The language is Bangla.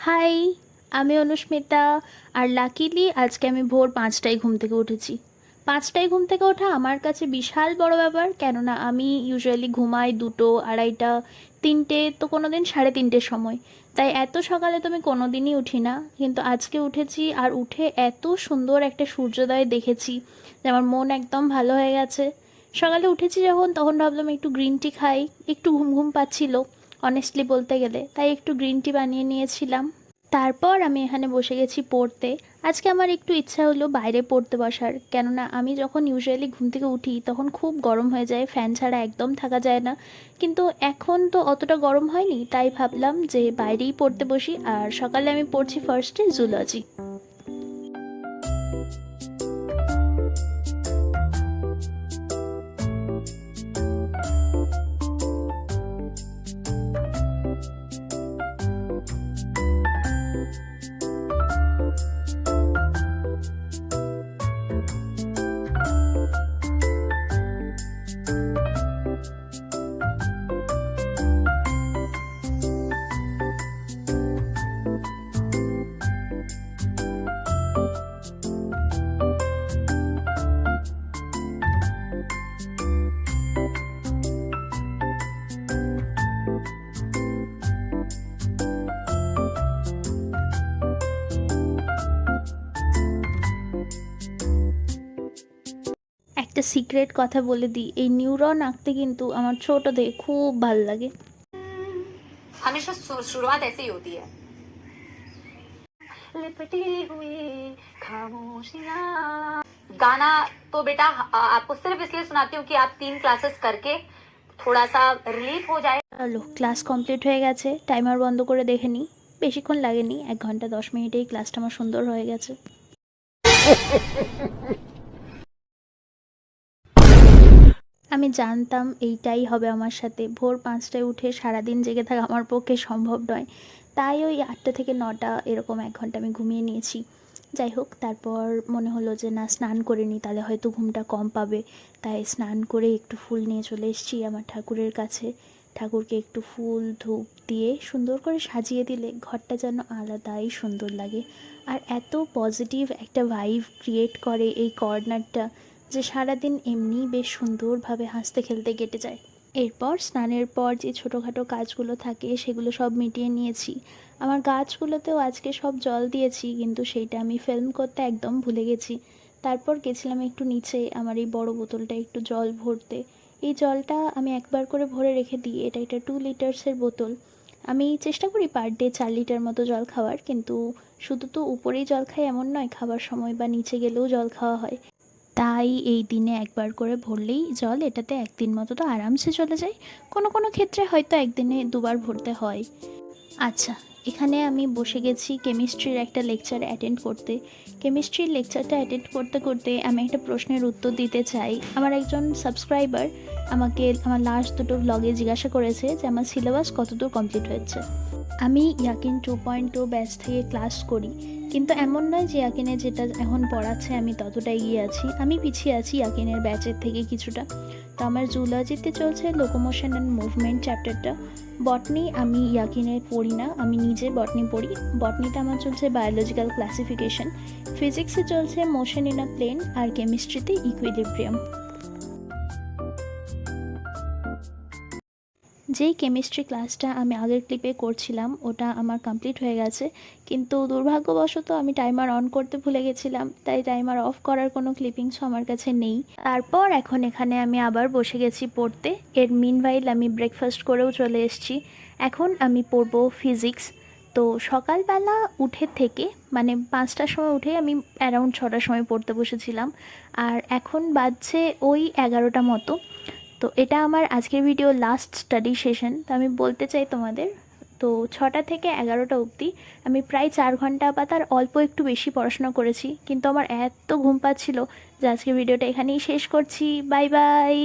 হাই, আমি অনুস্মিতা। আর লাকিলি আজকে আমি ভোর ৫টায় ঘুম থেকে উঠেছি। ৫টায় ঘুম থেকে ওঠা আমার কাছে বিশাল বড় ব্যাপার, কেননা আমি ইউজুয়ালি ঘুমাই ২টো, ২:৩০, ৩টে, তো কোনো দিন ৩:৩০ সময়। তাই এত সকালে তো আমি কোনো দিনই উঠি না, কিন্তু আজকে উঠেছি। আর উঠে এত সুন্দর একটা সূর্যোদয় দেখেছি যে আমার মন একদম ভালো হয়ে গেছে। সকালে উঠেছি যখন, তখন ভাবলাম একটু গ্রিন টি খাই। একটু ঘুম ঘুম পাচ্ছিল অনেস্টলি বলতে গেলে, তাই একটু গ্রিন টি বানিয়ে নিয়েছিলাম। তারপর আমি এখানে বসে গেছি পড়তে। আজকে আমার একটু ইচ্ছা হলো বাইরে পড়তে বসার, কেননা আমি যখন ইউজুয়ালি ঘুম থেকে উঠি তখন খুব গরম হয়ে যায়, ফ্যান ছাড়া একদম থাকা যায় না। কিন্তু এখন তো অতটা গরম হয়নি, তাই ভাবলাম যে বাইরেই পড়তে বসি। আর সকালে আমি পড়ছি ফার্স্টে জুলজি। একটা সিক্রেট কথা বলে দিই, এই নিউরন আঁকতে কিন্তু আমার ছোট থেকে খুব ভাল লাগে। हमेशा शुरुआत ऐसे ही होती है। लिपटी हुई खामोशियां। गाना तो बेटा आपको सिर्फ इसलिए सुनाती हूँ कि आप 3 क्लासेस करके थोड़ा सा रिलीफ हो जाए। চলো, ক্লাস কমপ্লিট হয়ে গেছে, টাইমার বন্ধ করে দেখে নিই। বেশিক্ষণ লাগেনি, 1 ঘন্টা 10 মিনিটেই ক্লাসটা আমার সুন্দর হয়ে গেছে। আমি জানতাম এইটাই হবে আমার সাথে। ভোর 5টায় উঠে সারাদিন জেগে থাকা আমার পক্ষে সম্ভব নয়, তাই ওই 8টা থেকে 9টা এরকম 1 ঘন্টা আমি ঘুমিয়ে নিয়েছি। যাই হোক, তারপর মনে হলো যে না, স্নান করে নিই, তাহলে হয়তো ঘুমটা কম পাবে। তাই স্নান করে একটু ফুল নিয়ে চলে এসেছি আমার ঠাকুরের কাছে। ঠাকুরকে একটু ফুল ধূপ দিয়ে সুন্দর করে সাজিয়ে দিলে ঘরটা যেন আলাদাই সুন্দর লাগে। আর এত পজিটিভ একটা ভাইব ক্রিয়েট করে এই কর্নারটা, যে সারাদিন এমনিই বেশ সুন্দরভাবে হাসতে খেলতে কেটে যায়। এরপর স্নানের পর যে ছোটোখাটো কাজগুলো থাকে সেগুলো সব মিটিয়ে নিয়েছি। আমার গাছগুলোতেও আজকে সব জল দিয়েছি, কিন্তু সেইটা আমি ফিল্ম করতে একদম ভুলে গেছি। তারপর গেছিলাম একটু নিচে আমার এই বড় বোতলটা একটু জল ভরতে। এই জলটা আমি একবার করে ভরে রেখে দিই, এটা একটা 2 লিটার্সের বোতল। আমি চেষ্টা করি পার ডে 4 লিটার মতো জল খাওয়ার, কিন্তু শুধু তো উপরেই জল খাই এমন নয়, খাবার সময় বা নিচে গেলেও জল খাওয়া হয়। তাই এই দিনে একবার করে ভরলেই জল এটাতে 1 দিন মতো তো আরামসে চলে যায়। কোনো কোনো ক্ষেত্রে হয়তো একদিনে 2বার ভরতে হয়। আচ্ছা, এখানে আমি বসে গেছি কেমিস্ট্রির একটা লেকচার অ্যাটেন্ড করতে। কেমিস্ট্রির লেকচারটা অ্যাটেন্ড করতে করতে আমি একটা প্রশ্নের উত্তর দিতে চাই। আমার একজন সাবস্ক্রাইবার আমাকে আমার লাস্ট দুটো ব্লগে জিজ্ঞাসা করেছে যে আমার সিলেবাস কতদূর কমপ্লিট হয়েছে। আমি ইয়াকিন 2.2 ব্যাচ থেকে ক্লাস করি, কিন্তু এমন নয় যে ইয়াকিনে যেটা এখন পড়াচ্ছে আমি ততটা এগিয়ে আছি। আমি পিছিয়ে আছি ইয়াকিনের ব্যাচের থেকে কিছুটা। তো আমার জুলজিতে চলছে লোকোমোশন অ্যান্ড মুভমেন্ট চ্যাপ্টারটা। বটনি আমি ইয়াকিনের পড়ি না, আমি নিজে বটনি পড়ি। বটনিটা আমার চলছে বায়োলজিক্যাল ক্লাসিফিকেশন। ফিজিক্সে চলছে মোশন ইন আ প্লেন, আর কেমিস্ট্রিতে ইকুইলিব্রিয়াম। যেই কেমিস্ট্রি ক্লাসটা আমি আগের ক্লিপে করছিলাম ওটা আমার কমপ্লিট হয়ে গেছে, কিন্তু দুর্ভাগ্যবশত আমি টাইমার অন করতে ভুলে গেছিলাম, তাই টাইমার অফ করার কোনো ক্লিপিংসও আমার কাছে নেই। তারপর এখন এখানে আমি আবার বসে গেছি পড়তে। এর মিনভাইল আমি ব্রেকফাস্ট করেও চলে এসেছি। এখন আমি পড়বো ফিজিক্স। তো সকালবেলা উঠে থেকে মানে 5টার সময় উঠে আমি অ্যারাউন্ড 6টার সময় পড়তে বসেছিলাম, আর এখন বাজছে ওই 11টা মতো। তো এটা আমার আজকের ভিডিও লাস্ট স্টাডি সেশন। তো আমি বলতে চাই তোমাদের, তো 6টা থেকে 11টা অবধি আমি প্রায় 4 ঘন্টা বা তার অল্প একটু বেশি পড়াশোনা করেছি, কিন্তু আমার এত ঘুম পাচ্ছিল যে আজকের ভিডিওটা এখানেই শেষ করছি। Bye bye.